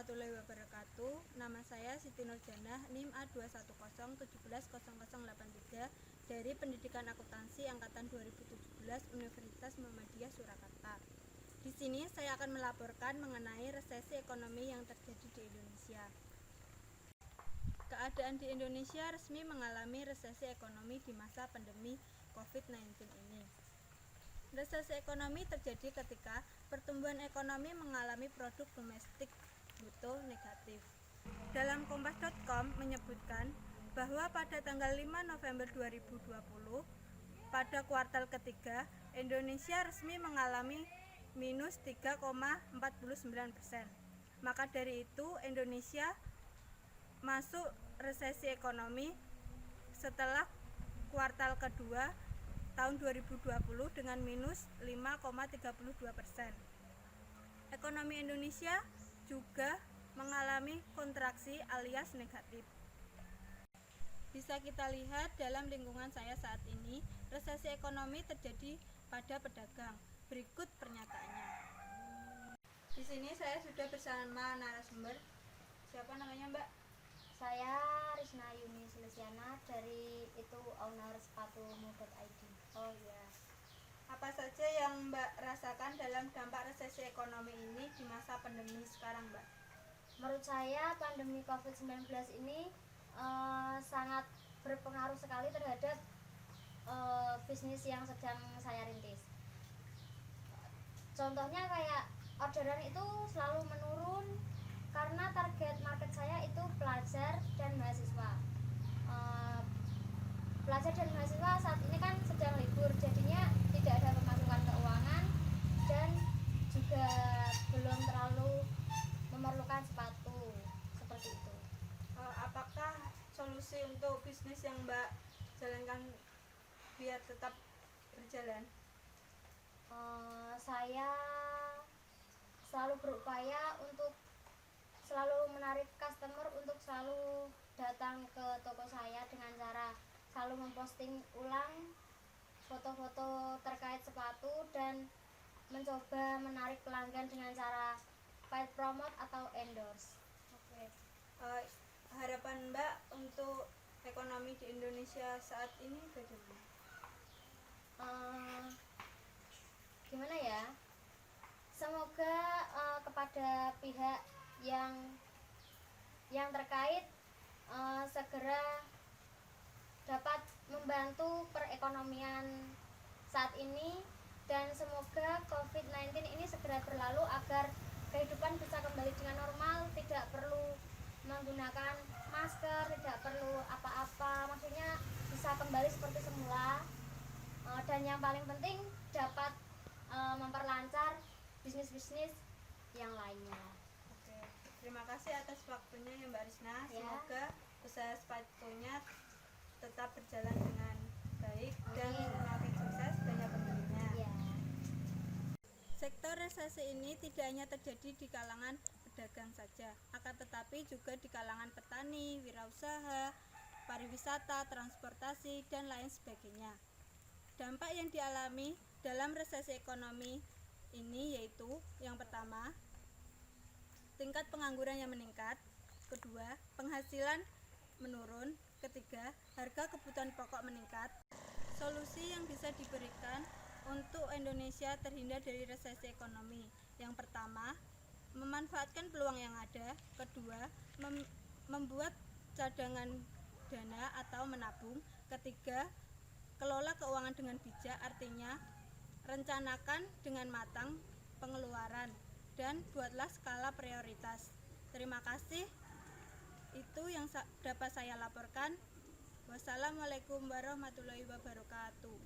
warahmatullahi wabarakatuh. Nama saya Siti Nurjanah, NIM A2101110083 dari Pendidikan Akuntansi Angkatan 2017 Universitas Muhammadiyah Surakarta. Di sini saya akan melaporkan mengenai resesi ekonomi yang terjadi di Indonesia. Keadaan di Indonesia resmi mengalami resesi ekonomi di masa pandemi COVID-19 ini. Resesi ekonomi terjadi ketika pertumbuhan ekonomi mengalami produk domestik bruto negatif. Dalam kompas.com menyebutkan bahwa pada tanggal 5 November 2020, pada kuartal ketiga, Indonesia resmi mengalami minus 3,49%. Maka dari itu, Indonesia masuk resesi ekonomi setelah kuartal kedua tahun 2020 dengan minus 5,32%. Ekonomi Indonesia juga mengalami kontraksi alias negatif. Bisa kita lihat dalam lingkungan saya saat ini, resesi ekonomi terjadi pada pedagang. Berikut pernyataannya. Di sini saya sudah bersama narasumber. Siapa namanya, Mbak? Saya Risna Yuni Silesiana dari owner sepatumu.id. Oh iya. Apa saja yang Mbak rasakan dalam dampak resesi ekonomi ini di masa pandemi sekarang, Mbak? Menurut saya pandemi COVID-19 ini sangat berpengaruh sekali terhadap bisnis yang sedang saya rintis. Contohnya kayak orderan itu selalu menurun karena target market saya itu pelajar dan mahasiswa. Pelajar dan mahasiswa saat ini kan sedang libur, jadinya tidak ada pemasukan keuangan dan juga belum terlalu memerlukan sepatu seperti itu. Apakah solusi untuk bisnis yang Mbak jalankan biar tetap berjalan? Saya selalu berupaya untuk selalu menarik customer untuk selalu datang ke toko saya dengan cara selalu memposting ulang foto-foto terkait sepatu dan mencoba menarik pelanggan dengan cara paid promote atau endorse. Oke. Harapan Mbak untuk ekonomi di Indonesia saat ini bagaimana? Gimana ya? Semoga kepada pihak yang terkait segera dapat membantu perekonomian saat ini, dan semoga COVID-19 ini segera berlalu agar kehidupan bisa kembali dengan normal, tidak perlu menggunakan masker, tidak perlu apa-apa, maksudnya bisa kembali seperti semula, dan yang paling penting dapat memperlancar bisnis-bisnis yang lainnya. Oke, terima kasih atas waktunya ya Mbak Risna. Semoga usaha sepatunya tetap berjalan dengan baik dan semakin sukses banyak pembelinya. Ya. Sektor resesi ini tidak hanya terjadi di kalangan pedagang saja, akan tetapi juga di kalangan petani, wirausaha, pariwisata, transportasi, dan lain sebagainya. Dampak yang dialami dalam resesi ekonomi ini yaitu yang pertama, tingkat pengangguran yang meningkat, kedua, penghasilan menurun, ketiga, harga kebutuhan pokok meningkat. Solusi yang bisa diberikan untuk Indonesia terhindar dari resesi ekonomi, yang pertama, memanfaatkan peluang yang ada, kedua, membuat cadangan dana atau menabung, ketiga, kelola keuangan dengan bijak, artinya rencanakan dengan matang pengeluaran dan buatlah skala prioritas. Terima kasih. Itu yang dapat saya laporkan. Wassalamualaikum warahmatullahi wabarakatuh.